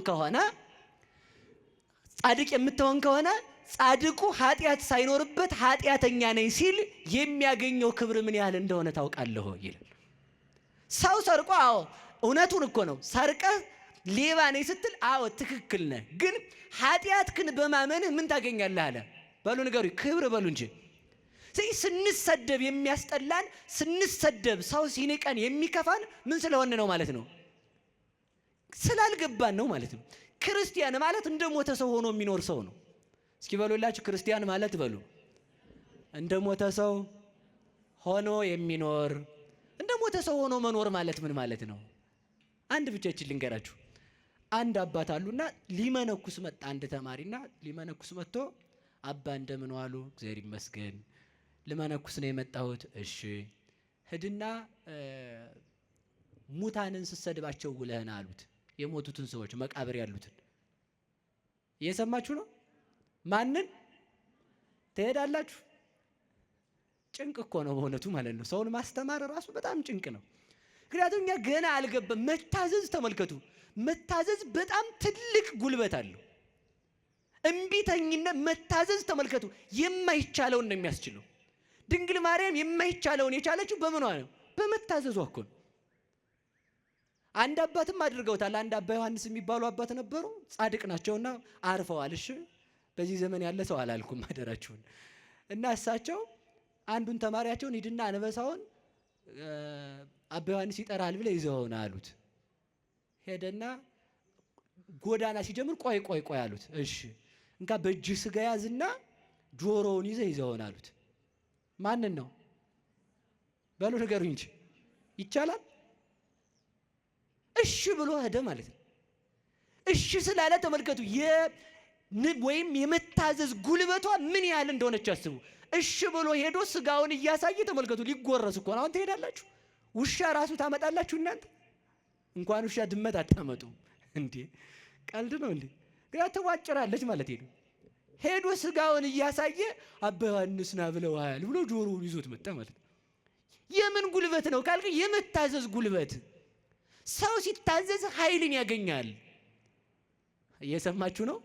ከሆነ ጻድቁ ኃጢአት ሳይኖርበት ኃጢአተኛ ነኝ ሲል የሚያገኘው ክብር ምን ያህል እንደሆነ ታውቃለህ ይላል። ሰው ሰርቆ እውነቱን እኮ ነው። ሰርቀህ ሌባ ነኝ ስትል ትክክል ነህ፣ ግን ኃጢአትህን በማመንህ ምን ታገኛለህ አለ። በሉ ንገሩኝ፣ ክብር በሉ እንጂ። ስንሰደብ የሚያስጠላን ሰው ሲንቀን የሚከፋን ምን ስለሆነ ነው ማለት ነው? ስላልገባን ነው ማለት ነው። ክርስቲያን ማለት እንደ ሞተ ሰው ሆኖ የሚኖር ሰው ነው። እስኪ በሉላችሁ፣ ክርስቲያን ማለት በሉ እንደ ሞተ ሰው ሆኖ የሚኖር። እንደ ሞተ ሰው ሆኖ መኖር ማለት ምን ማለት ነው? አንድ ብቻችን ልንገራችሁ። አንድ አባት አሉና ሊመነኩስ መጣ። አንድ ተማሪና ሊመነኩስ መጥቶ አባ እንደምን ዋሉ? እግዚአብሔር ይመስገን፣ ልመነኩስ ነው የመጣሁት። እሺ ሂድና ሙታንን ስትሰድባቸው ውለህና አሉት። የሞቱትን ሰዎች መቃብር ያሉትን እየሰማችሁ ነው። ማንን ትሄዳላችሁ? ጭንቅ እኮ ነው በእውነቱ ማለት ነው። ሰውን ማስተማር ራሱ በጣም ጭንቅ ነው። ምክንያቱም እኛ ገና አልገባም። መታዘዝ ተመልከቱ፣ መታዘዝ በጣም ትልቅ ጉልበት አለው። እምቢተኝነት መታዘዝ ተመልከቱ፣ የማይቻለውን ነው የሚያስችለው። ድንግል ማርያም የማይቻለውን የቻለችው በምኗ ነው? በመታዘዟ እኮ ነው። አንድ አባትም አድርገውታል። አንድ አባ ዮሐንስ የሚባሉ አባት ነበሩ። ጻድቅ ናቸውና አርፈዋል። እሺ በዚህ ዘመን ያለ ሰው አላልኩም አደራችሁን። እና እሳቸው አንዱን ተማሪያቸውን ሂድና አንበሳውን አባ ዮሐንስ ይጠራል ብለ ይዘውና አሉት። ሄደና ጎዳና ሲጀምር ቆይ አሉት። እሺ እንካ በእጅ ስጋ ያዝና ጆሮውን ይዘውና አሉት። ማንን ነው በሉ ንገሩኝ እንጂ ይቻላል? እሺ ብሎ ሄደ ማለት ነው። እሺ ስላለ ተመልከቱ ወይም የመታዘዝ ጉልበቷ ምን ያህል እንደሆነች አስቡ። እሺ ብሎ ሄዶ ስጋውን እያሳየ ተመልከቱ። ሊጎረስ እኮ ነው። አሁን ትሄዳላችሁ? ውሻ ራሱ ታመጣላችሁ እናንተ? እንኳን ውሻ ድመት አታመጡም እንዴ? ቀልድ ነው እንዴ? ግን ትዋጭራለች ማለት ነው። ሄዶ ስጋውን እያሳየ አባ ዮሐንስ ና ብለዋል ብሎ ጆሮውን ይዞት መጣ ማለት ነው። የምን ጉልበት ነው ካልከ የመታዘዝ ጉልበት። ሰው ሲታዘዝ ኃይልን ያገኛል። እየሰማችሁ ነው?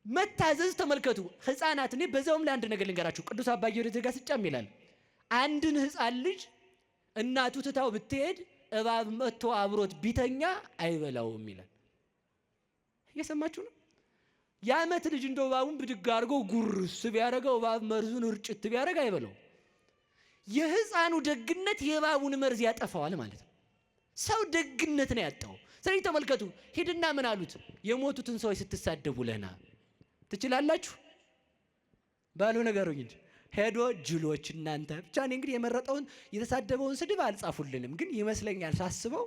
መታዘዝ ተመልከቱ። ህፃናት እኔ በዛውም ላይ አንድ ነገር ልንገራችሁ። ቅዱስ አባ ጊዮርጊስ ዘጋስጫም ይላል አንድን ህፃን ልጅ እናቱ ትታው ብትሄድ እባብ መጥቶ አብሮት ቢተኛ አይበላውም ይላል። እየሰማችሁ ነው? የዓመት ልጅ እንደው እባቡን ብድግ አድርጎ ጉርስ ቢያደርገው እባብ መርዙን እርጭት ቢያደርግ አይበላው። የህፃኑ ደግነት የእባቡን መርዝ ያጠፋዋል ማለት ነው። ሰው ደግነት ነው ያጣው። ስለዚህ ተመልከቱ። ሂድና ምን አሉት? የሞቱትን ሰዎች ስትሳደቡ ለና ትችላላችሁ ባሉ ነገሩኝ እንጂ ሄዶ ጅሎች እናንተ ብቻ። እኔ እንግዲህ የመረጠውን የተሳደበውን ስድብ አልጻፉልንም፣ ግን ይመስለኛል ሳስበው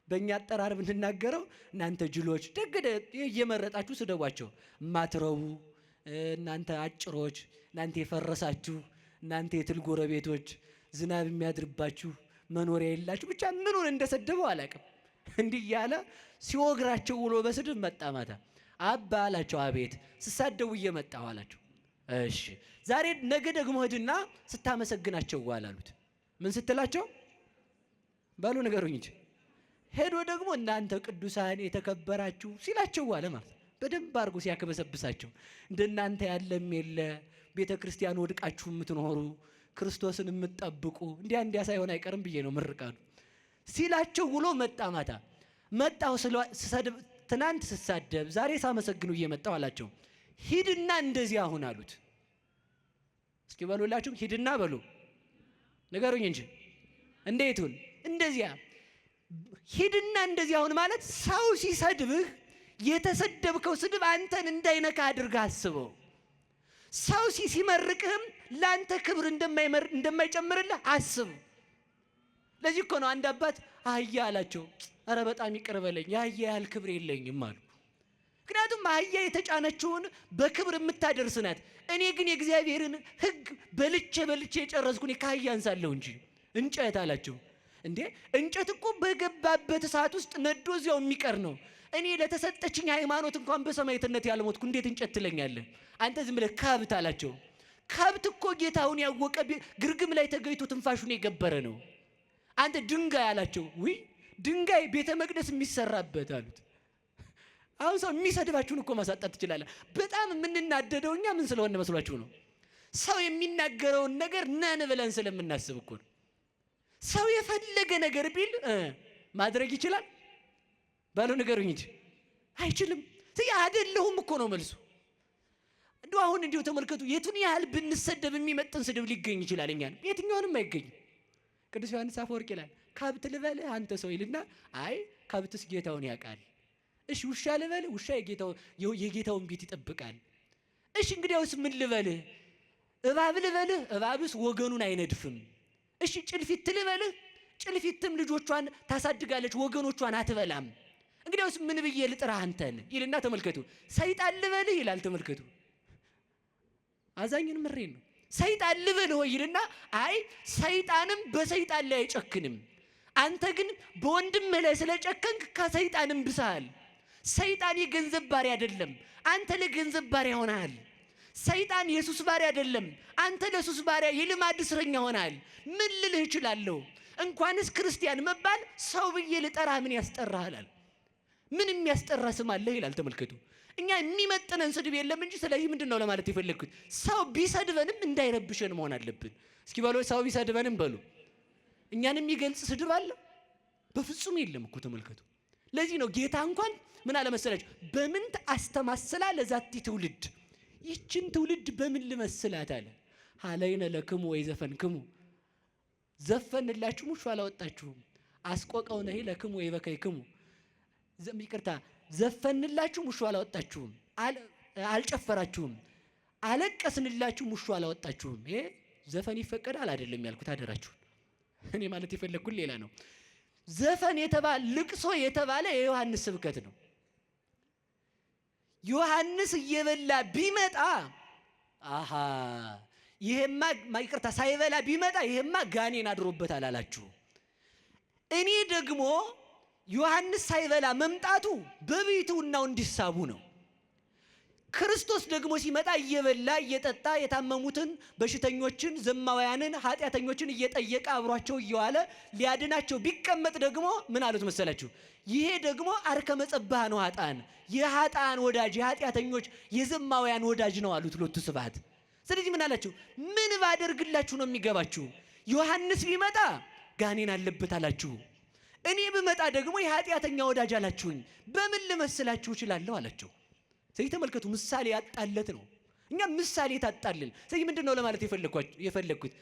በእኛ አጠራር ብንናገረው እናንተ ጅሎች ደግደ እየመረጣችሁ ስደቧቸው። ማትረቡ እናንተ አጭሮች፣ እናንተ የፈረሳችሁ፣ እናንተ የትል ጎረቤቶች፣ ዝናብ የሚያድርባችሁ መኖሪያ የላችሁ። ብቻ ምኑን እንደሰደበው አላውቅም። እንዲህ እያለ ሲወግራቸው ውሎ በስድብ መጣ ማታ። አባ አላቸው። አቤት። ስሳደቡ እየመጣሁ አላቸው። እሺ ዛሬ ነገ ደግሞ ሂድና ስታመሰግናቸው ዋል አሉት። ምን ስትላቸው ባሉ ነገሩኝ እንጂ ሄዶ ደግሞ እናንተ ቅዱሳን የተከበራችሁ ሲላቸው ዋለ ማለት ነው። በደንብ አድርጎ ሲያከበሰብሳቸው እንደናንተ ያለም የለ ቤተ ክርስቲያን ወድቃችሁ የምትኖሩ ክርስቶስን የምትጠብቁ እንዲያ ሳይሆን አይቀርም ብዬ ነው ምርቃሉ ሲላቸው ውሎ መጣ ማታ። መጣው ትናንት ስሳደብ ዛሬ ሳመሰግኑ እየመጣው አላቸው። ሂድና እንደዚህ አሁን አሉት። እስኪ በሉላችሁ ሂድና በሉ ንገሩኝ እንጂ እንዴቱን እንደዚያ ሂድና እንደዚህ አሁን ማለት ሰው ሲሰድብህ የተሰደብከው ስድብ አንተን እንዳይነካ አድርገህ አስበው። ሰው ሲመርቅህም ላንተ ክብር እንደማይጨምርልህ አስብ። ለዚህ እኮ ነው አንድ አባት አህያ አላቸው። አረ በጣም ይቅር በለኝ የአህያ ያህል ክብር የለኝም አሉ። ምክንያቱም አህያ የተጫነችውን በክብር የምታደርስ ናት። እኔ ግን የእግዚአብሔርን ሕግ በልቼ የጨረስኩኝ ከአህያ አንሳለሁ እንጂ እንጨት አላቸው። እንዴ እንጨት እኮ በገባበት እሳት ውስጥ ነዶ እዚያው የሚቀር ነው። እኔ ለተሰጠችኝ ሃይማኖት እንኳን በሰማዕትነት ያልሞትኩ እንዴት እንጨት ትለኛለህ? አንተ ዝም ብለህ ከብት አላቸው። ከብት እኮ ጌታውን ያወቀ ግርግም ላይ ተገይቶ ትንፋሹን የገበረ ነው። አንተ ድንጋይ አላቸው። ውይ ድንጋይ ቤተ መቅደስ የሚሰራበት አሉት። አሁን ሰው የሚሰድባችሁን እኮ ማሳጣት ትችላለህ። በጣም የምንናደደው እኛ ምን ስለሆነ መስሏችሁ ነው? ሰው የሚናገረውን ነገር ነን ብለን ስለምናስብ እኮ ነው። ሰው የፈለገ ነገር ቢል ማድረግ ይችላል ባሉ ነገሩኝ እንጂ አይችልም። አይደለሁም እኮ ነው መልሱ። እንደው አሁን እንዲሁ ተመልከቱ። የቱን ያህል ብንሰደብ የሚመጥን ስድብ ሊገኝ ይችላል? እኛን የትኛውንም አይገኝም። ቅዱስ ዮሐንስ አፈወርቅ ይላል ከብት ልበልህ አንተ ሰው ይልና አይ ከብትስ ጌታውን ያውቃል። እሺ ውሻ ልበልህ ውሻ የጌታውን ቤት ይጠብቃል። እሺ እንግዲያውስ ምን ልበልህ? እባብ ልበልህ እባብስ ወገኑን አይነድፍም። እሺ ጭልፊት ልበልህ ጭልፊትም ልጆቿን ታሳድጋለች ወገኖቿን አትበላም። እንግዲያውስ ምን ብዬ ልጥራህ አንተን ይልና ተመልከቱ። ሰይጣን ልበልህ ይላል ተመልከቱ። አዛኝን ምሬን ነው። ሰይጣን ልበልህ ወይ ይልና አይ ሰይጣንም በሰይጣን ላይ አይጨክንም። አንተ ግን በወንድምህ ላይ ስለጨከንክ ከሰይጣንም ብሰሃል። ሰይጣን የገንዘብ ባሪያ አይደለም፣ አንተ ለገንዘብ ባሪያ ሆነሃል። ሰይጣን የሱስ ባሪያ አይደለም፣ አንተ ለሱስ ባሪያ የልማድ እስረኛ ሆነሃል። ምን ልልህ እችላለሁ? እንኳንስ ክርስቲያን መባል ሰው ብዬ ልጠራህ ምን ያስጠራሃል? ምን የሚያስጠራ ስም አለህ ይላል። ተመልከቱ፣ እኛ የሚመጥነን ስድብ የለም እንጂ። ስለዚህ ምንድን ነው ለማለት የፈለግኩት? ሰው ቢሰድበንም እንዳይረብሸን መሆን አለብን። እስኪ በሉ ሰው ቢሰድበንም በሉ። እኛን የሚገልጽ ስድብ አለ? በፍጹም የለም እኮ ተመልከቱ። ለዚህ ነው ጌታ እንኳን ምን አለ መሰላችሁ? በምን አስተማስላ ለዛቲ ትውልድ፣ ይችን ትውልድ በምን ልመስላት አለ። ሀለይነ ለክሙ ወይ ዘፈንክሙ፣ ዘፈንላችሁ ሙሾ አላወጣችሁም። አስቆቀውነ ለክሙ ወይ በከይክሙ፣ ይቅርታ ዘፈንላችሁ ሙሾ አላወጣችሁም፣ አልጨፈራችሁም። አለቀስንላችሁ ሙሾ አላወጣችሁም። ይሄ ዘፈን ይፈቀዳል አይደለም ያልኩት፣ አደራችሁን። እኔ ማለት የፈለግኩት ሌላ ነው። ዘፈን የተባለ ልቅሶ የተባለ የዮሐንስ ስብከት ነው። ዮሐንስ እየበላ ቢመጣ አሃ ይሄማ ይቅርታ ሳይበላ ቢመጣ ይሄማ ጋኔን አድሮበታል አላችሁ። እኔ ደግሞ ዮሐንስ ሳይበላ መምጣቱ በቤቱናው እንዲሳቡ ነው። ክርስቶስ ደግሞ ሲመጣ እየበላ እየጠጣ የታመሙትን፣ በሽተኞችን፣ ዘማውያንን፣ ኃጢአተኞችን እየጠየቀ አብሯቸው እየዋለ ሊያድናቸው ቢቀመጥ ደግሞ ምን አሉት መሰላችሁ? ይሄ ደግሞ አርከ መጸባህ ነው፣ ኃጥአን የኃጥአን ወዳጅ፣ የኃጢአተኞች የዘማውያን ወዳጅ ነው አሉት ሎቱ ስብሐት። ስለዚህ ምን አላችሁ? ምን ባደርግላችሁ ነው የሚገባችሁ? ዮሐንስ ቢመጣ ጋኔን አለበት አላችሁ፣ እኔ ብመጣ ደግሞ የኃጢአተኛ ወዳጅ አላችሁኝ። በምን ልመስላችሁ እችላለሁ አላቸው። ስለዚህ ተመልከቱ፣ ምሳሌ ያጣለት ነው። እኛ ምሳሌ ታጣልን። ስለዚህ ምንድን ነው ለማለት የፈለግኩት?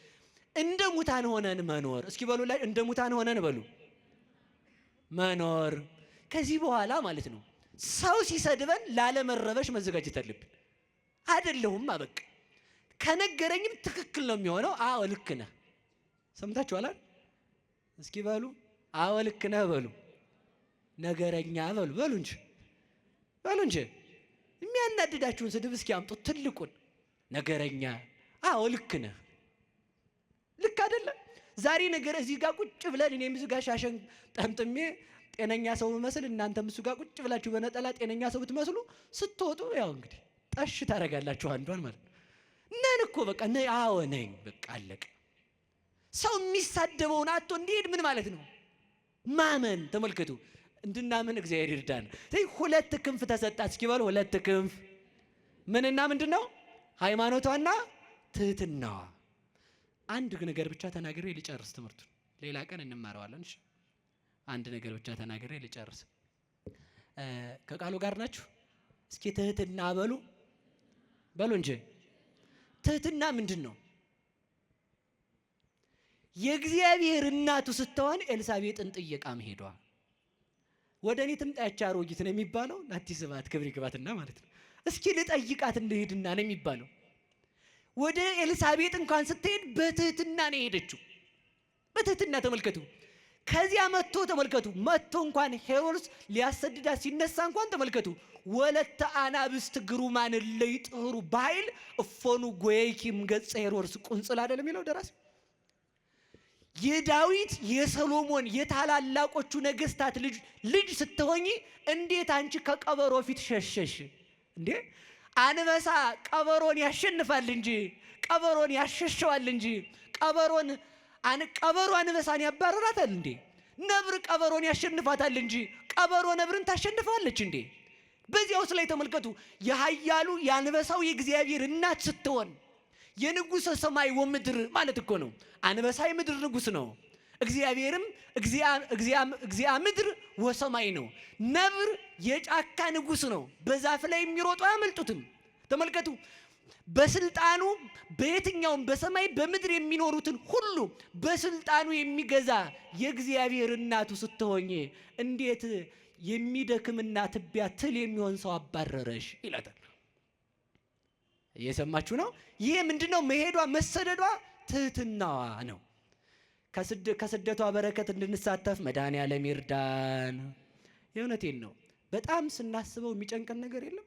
እንደ ሙታን ሆነን መኖር። እስኪ በሉ ላይ እንደ ሙታን ሆነን በሉ መኖር። ከዚህ በኋላ ማለት ነው ሰው ሲሰድበን ላለመረበሽ መዘጋጀት አለብን። አይደለሁም አበቃ ከነገረኝም ትክክል ነው የሚሆነው። አዎ ልክ ነህ። ሰምታችኋል? እስኪ በሉ አዎ ልክ ነህ በሉ። ነገረኛ በሉ እንጂ የሚያናድዳችሁን ስድብ እስኪ አምጡት። ትልቁን ነገረኛ። አዎ ልክ ነህ። ልክ አይደለም? ዛሬ ነገር እዚህ ጋር ቁጭ ብለን እኔም እዚህ ጋር ሻሸን ጠምጥሜ ጤነኛ ሰው መስል፣ እናንተም እሱ ጋር ቁጭ ብላችሁ በነጠላ ጤነኛ ሰው ብትመስሉ ስትወጡ ያው እንግዲህ ጠሽ ታደርጋላችሁ አንዷን ማለት ነው። ነን እኮ በቃ አዎ ነኝ በቃ አለቀ። ሰው የሚሳደበውን አጥቶ እንዲሄድ ምን ማለት ነው? ማመን። ተመልከቱ፣ እንድናምን እግዚአብሔር ይርዳን። ስለዚህ ሁለት ክንፍ ተሰጣት። እስኪ በሉ ሁለት ክንፍ። ምንና ምንድን ነው? ሃይማኖቷና ትህትናዋ። አንድ ነገር ብቻ ተናግሬ ልጨርስ ትምህርቱን፣ ሌላ ቀን እንማረዋለን። እሺ አንድ ነገር ብቻ ተናግሬ ልጨርስ። ከቃሉ ጋር ናችሁ? እስኪ ትህትና በሉ እንጂ። ትህትና ምንድን ነው? የእግዚአብሔር እናቱ ስትሆን ኤልሳቤጥን ጥየቃ መሄዷ። ወደ እኔ ትምጣ ያች አሮጊት ነው የሚባለው። ናቲ ስብሐት ክብር ይግባትና ማለት ነው። እስኪ ልጠይቃት እንድሄድና ነው የሚባለው። ወደ ኤልሳቤጥ እንኳን ስትሄድ በትህትና ነው የሄደችው። በትህትና ተመልከቱ። ከዚያ መጥቶ እንኳን ሄሮድስ ሊያሰድዳት ሲነሳ እንኳን ተመልከቱ። ወለተ አናብስት ግሩማን ለይጥሩ በኃይል እፎኑ ጎይኪም ገጸ ሄሮድስ ቁንጽል አይደለም የሚለው ደራሲ። የዳዊት የሰሎሞን የታላላቆቹ ነገስታት ልጅ ስትሆኚ እንዴት አንቺ ከቀበሮ ፊት ሸሸሽ እንዴ? አንበሳ ቀበሮን ያሸንፋል እንጂ ቀበሮን ያሸሸዋል እንጂ ቀበሮ አንበሳን ያባረራታል እንዴ? ነብር ቀበሮን ያሸንፋታል እንጂ ቀበሮ ነብርን ታሸንፈዋለች እንዴ? በዚያውስ ላይ ተመልከቱ። የኃያሉ የአንበሳው የእግዚአብሔር እናት ስትሆን የንጉሥ ሰማይ ወምድር ማለት እኮ ነው። አንበሳ የምድር ንጉሥ ነው። እግዚአብሔርም እግዚአ ምድር ወሰማይ ነው። ነብር የጫካ ንጉሥ ነው። በዛፍ ላይ የሚሮጡ አያመልጡትም። ተመልከቱ። በስልጣኑ በየትኛውም በሰማይ በምድር የሚኖሩትን ሁሉ በስልጣኑ የሚገዛ የእግዚአብሔር እናቱ ስትሆኝ እንዴት የሚደክምና ትቢያ ትል የሚሆን ሰው አባረረሽ ይላታል። እየሰማችሁ ነው? ይሄ ምንድነው? መሄዷ መሰደዷ ትህትናዋ ነው። ከስደቷ በረከት እንድንሳተፍ መድኃኔዓለም ይርዳን። የእውነቴን ነው። በጣም ስናስበው የሚጨንቀን ነገር የለም።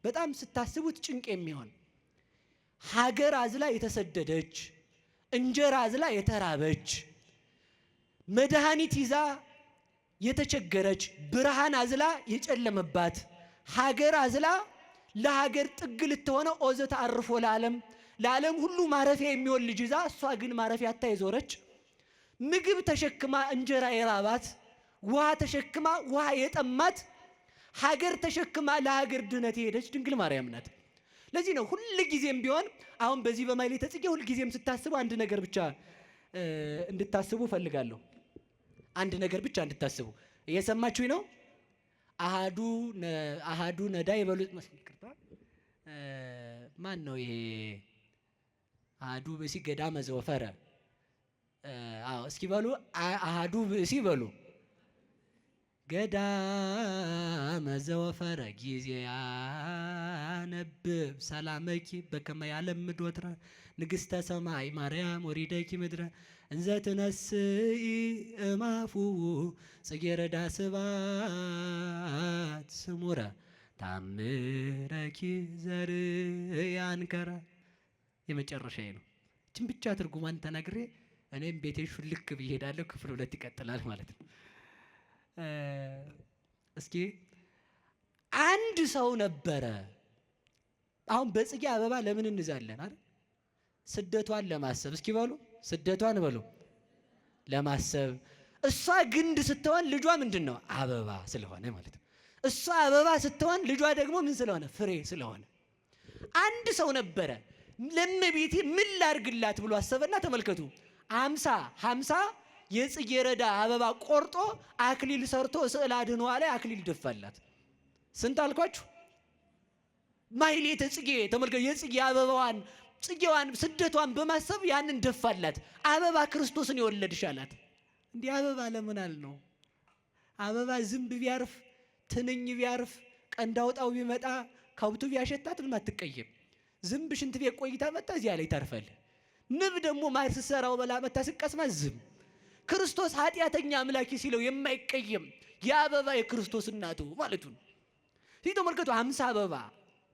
በጣም ስታስቡት ጭንቅ የሚሆን ሀገር አዝላ የተሰደደች፣ እንጀራ አዝላ የተራበች፣ መድኃኒት ይዛ የተቸገረች፣ ብርሃን አዝላ የጨለመባት፣ ሀገር አዝላ ለሀገር ጥግ ልትሆነው ኦዘተ አርፎ ለዓለም ሁሉ ማረፊያ የሚሆን ልጅ ይዛ እሷ ግን ማረፊያ አታ የዞረች፣ ምግብ ተሸክማ እንጀራ የራባት፣ ውሃ ተሸክማ ውሃ የጠማት፣ ሀገር ተሸክማ ለሀገር ድነት የሄደች ድንግል ማርያም ናት። ለዚህ ነው ሁል ጊዜም ቢሆን አሁን በዚህ በማኅሌተ ጽጌ ሁል ጊዜም ስታስቡ አንድ ነገር ብቻ እንድታስቡ ፈልጋለሁ። አንድ ነገር ብቻ እንድታስቡ። እየሰማችሁኝ ነው? አሃዱ ነዳ የበሉት ማን ነው ይሄ? አሃዱ ብእሲ ገዳመ ዘወፈረ። አዎ እስኪ በሉ አሃዱ ብእሲ በሉ። ገዳመ ዘወፈረ ጊዜ ያነብብ ሰላመኪ በከመ ያለምድ ወትረ ንግሥተ ሰማይ ማርያም ወሪደኪ ምድረ እንዘ ትነስኢ እማፉ ጽጌረዳ ስባት ስሙረ ታምረኪ ዘርያንከረ። የመጨረሻዬ ነው። እችን ብቻ ትርጉማን ተናግሬ እኔም ቤቴ ሹልክ ብዬ እሄዳለሁ። ክፍል 2 ይቀጥላል ማለት ነው። እስኪ አንድ ሰው ነበረ። አሁን በጽጌ አበባ ለምን እንዛለን አይደል? ስደቷን ለማሰብ። እስኪ በሉ ስደቷን በሉ ለማሰብ። እሷ ግንድ ስትሆን ልጇ ምንድን ነው? አበባ ስለሆነ ማለት ነው። እሷ አበባ ስትሆን ልጇ ደግሞ ምን ስለሆነ? ፍሬ ስለሆነ። አንድ ሰው ነበረ። ለእመቤቴ ምን ላርግላት ብሎ አሰበና ተመልከቱ 50 የጽጌረዳ አበባ ቆርጦ አክሊል ሰርቶ ስዕል አድኅኖ ላይ አክሊል ደፋላት። ስንት አልኳችሁ? ማኅሌተ ጽጌ ተመልከቱ። የጽጌ አበባዋን ጽጌዋን ስደቷን በማሰብ ያንን ደፋላት። አበባ ክርስቶስን የወለድሽ አላት። እንዲህ አበባ ለምን አል ነው? አበባ ዝንብ ቢያርፍ ትንኝ ቢያርፍ ቀንድ አውጣው ቢመጣ ከብቱ ቢያሸታት ምን አትቀየም። ዝንብ ሽንት ቤት ቆይታ መጣ እዚያ ላይ ታርፋል። ንብ ደግሞ ማር ስትሰራው በላ መታ ስቀስማ ዝም። ክርስቶስ ኃጢአተኛ አምላኪ ሲለው የማይቀየም የአበባ የክርስቶስ እናቱ ማለቱ ነው። ይህ ተመልከቱ 50 አበባ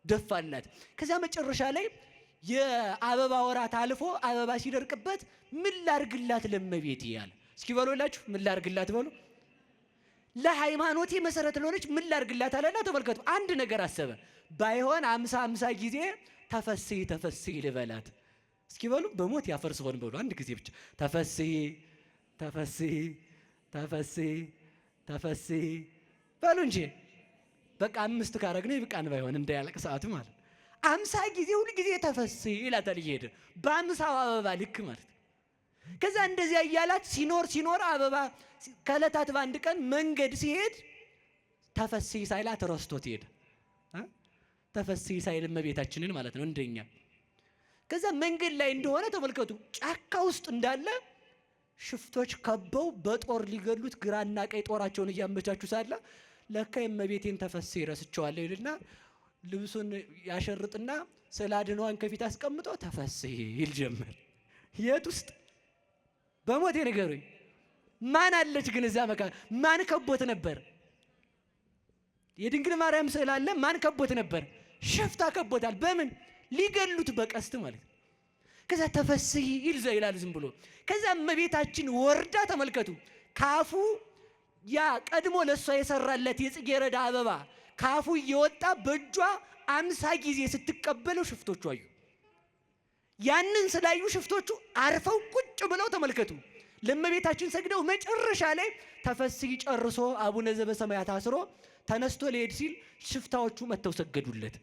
ደፋላት። ከዚያ መጨረሻ ላይ የአበባ ወራት አልፎ አበባ ሲደርቅበት ምን ላርግላት ለእመቤቴ ያለ። እስኪ በሉላችሁ ምን ላርግላት በሉ። ለሃይማኖቴ መሰረት ለሆነች ምን ላርግላት አለና ተመልከቱ አንድ ነገር አሰበ። ባይሆን 50 ጊዜ ተፈስሒ ተፈስሒ ልበላት። እስኪ በሉ በሞት ያፈርስ ሆን በሉ አንድ ጊዜ ብቻ ተፈስሒ ተፈስሒ ተፈስሒ ተፈስሒ በሉ እንጂ በቃ 5 ካረግነው ይብቃን። ባይሆን እንዳያለቅ ሰዓቱ ማለት 50 ጊዜ ሁሉ ጊዜ ተፈስሒ ይላታል እየሄደ በ50 አበባ ልክ ማለት። ከዛ እንደዚያ እያላት ሲኖር አበባ ከዕለታት በአንድ ቀን መንገድ ሲሄድ ተፈስሒ ሳይላት ረስቶት ሄደ። ተፈስሒ ሳይል እመቤታችንን ማለት ነው እንደኛ። ከዛ መንገድ ላይ እንደሆነ ተመልከቱ ጫካ ውስጥ እንዳለ ሽፍቶች ከበው በጦር ሊገሉት ግራና ቀኝ ጦራቸውን እያመቻቹ ሳለ ለካ የእመቤቴን ተፈስሒ ረስቸዋለሁ ይልና ልብሱን ያሸርጥና ስዕለ አድኅኖዋን ከፊት አስቀምጦ ተፈስሒ ይል ጀመር። የት ውስጥ? በሞቴ ንገሩኝ። ማን አለች ግን እዛ መካ? ማን ከቦት ነበር? የድንግል ማርያም ስዕል አለ። ማን ከቦት ነበር? ሽፍታ ከቦታል። በምን? ሊገሉት በቀስት ማለት ነው። ከዛ ተፈስሒ ይላል ዝም ብሎ። ከዛ እመቤታችን ወርዳ ተመልከቱ ካፉ ያ ቀድሞ ለሷ የሰራለት የጽጌረዳ አበባ ካፉ እየወጣ በእጇ 50 ጊዜ ስትቀበለው ሽፍቶቹ አዩ። ያንን ስላዩ ሽፍቶቹ አርፈው ቁጭ ብለው ተመልከቱ ለእመቤታችን ሰግደው መጨረሻ ላይ ተፈስሒ ጨርሶ አቡነ ዘበሰማያት አስሮ ተነስቶ ሊሄድ ሲል ሽፍታዎቹ መተው ሰገዱለት።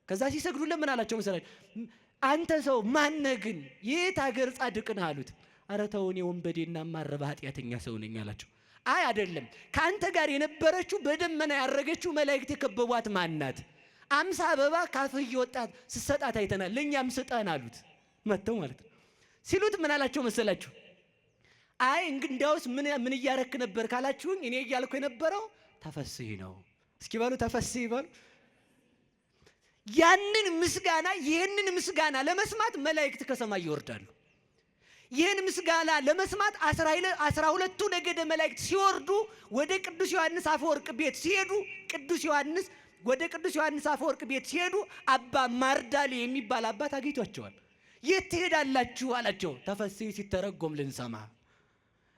ከዛ ሲሰግዱለት ምን አላቸው መሰላችሁ? አንተ ሰው ማነህ ግን? የት ሀገር ጻድቅ ነህ አሉት። ኧረ ተው እኔ ወንበዴና ማረባ ኃጢአተኛ ሰው ነኝ አላቸው። አይ አይደለም፣ ከአንተ ጋር የነበረችው በደመና ያረገችው መላእክት የከበቧት ማናት? 50 አበባ ካፍህ እየወጣት ስትሰጣት አይተናል፣ ለእኛም ስጠን አሉት። መተው ማለት ነው። ሲሉት ምን አላቸው መሰላችሁ? አይ እንግዲያውስ ምን እያረክ ነበር ካላችሁኝ እኔ እያልኩ የነበረው ተፈስሒ ነው። እስኪ በሉ ተፈስሒ በሉ። ያንን ምስጋና ይህንን ምስጋና ለመስማት መላእክት ከሰማይ ይወርዳሉ። ይህን ምስጋና ለመስማት 12ቱ ነገደ መላእክት ሲወርዱ ወደ ቅዱስ ዮሐንስ አፈወርቅ ቤት ሲሄዱ ወደ ቅዱስ ዮሐንስ አፈወርቅ ቤት ሲሄዱ አባ ማርዳሌ የሚባል አባት አግኝቷቸዋል። የት ትሄዳላችሁ አላቸው። ተፈስሒ ሲተረጎም ልንሰማ።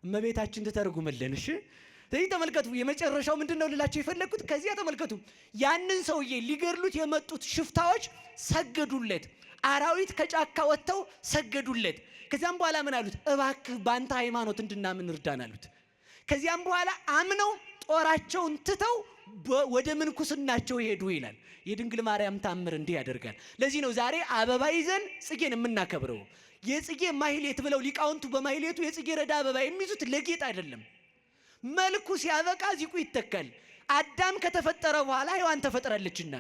እመቤታችን ትተርጉምልን። እሺ ስለዚህ ተመልከቱ፣ የመጨረሻው ምንድነው ልላቸው የፈለኩት? ከዚያ ተመልከቱ፣ ያንን ሰውዬ ሊገድሉት የመጡት ሽፍታዎች ሰገዱለት። አራዊት ከጫካ ወጥተው ሰገዱለት። ከዚያም በኋላ ምን አሉት? እባክህ በአንተ ሃይማኖት እንድናምን እርዳን አሉት። ከዚያም በኋላ አምነው ጦራቸውን ትተው ወደ ምንኩስናቸው ሄዱ ይላል። የድንግል ማርያም ታምር እንዲህ ያደርጋል። ለዚህ ነው ዛሬ አበባ ይዘን ጽጌን የምናከብረው። የጽጌ ማህሌት ብለው ሊቃውንቱ በማህሌቱ የጽጌ ረዳ አበባ የሚይዙት ለጌጥ አይደለም። መልኩ ሲያበቃ ዚቁ ይተካል። አዳም ከተፈጠረ በኋላ ሔዋን ተፈጥራለችና፣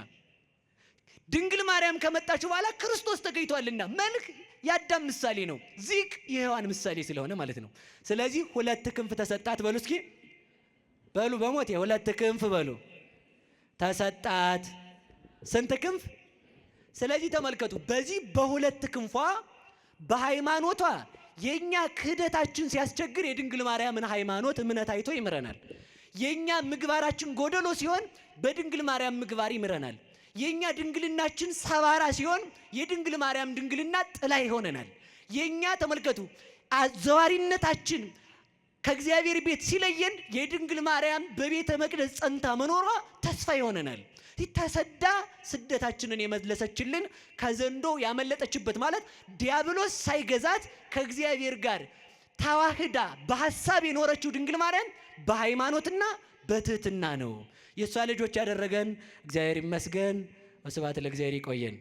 ድንግል ማርያም ከመጣች በኋላ ክርስቶስ ተገኝቷልና መልክ የአዳም ምሳሌ ነው፣ ዚቅ የሔዋን ምሳሌ ስለሆነ ማለት ነው። ስለዚህ ሁለት ክንፍ ተሰጣት በሉ እስኪ በሉ በሞት የሁለት ክንፍ በሉ ተሰጣት። ስንት ክንፍ? ስለዚህ ተመልከቱ፣ በዚህ በሁለት ክንፏ በሃይማኖቷ የኛ ክህደታችን ሲያስቸግር የድንግል ማርያምን ሃይማኖት እምነት አይቶ ይምረናል። የኛ ምግባራችን ጎደሎ ሲሆን በድንግል ማርያም ምግባር ይምረናል። የኛ ድንግልናችን ሰባራ ሲሆን የድንግል ማርያም ድንግልና ጥላ ይሆነናል። የኛ ተመልከቱ አዘዋሪነታችን ከእግዚአብሔር ቤት ሲለየን የድንግል ማርያም በቤተ መቅደስ ጸንታ መኖሯ ተስፋ ይሆነናል። ተሰዳ ስደታችንን የመለሰችልን ከዘንዶ ያመለጠችበት ማለት ዲያብሎስ ሳይገዛት ከእግዚአብሔር ጋር ተዋህዳ በሐሳብ የኖረችው ድንግል ማርያም በሃይማኖትና በትህትና ነው። የእሷ ልጆች ያደረገን እግዚአብሔር ይመስገን። ወስብሐት ለእግዚአብሔር። ይቆየን።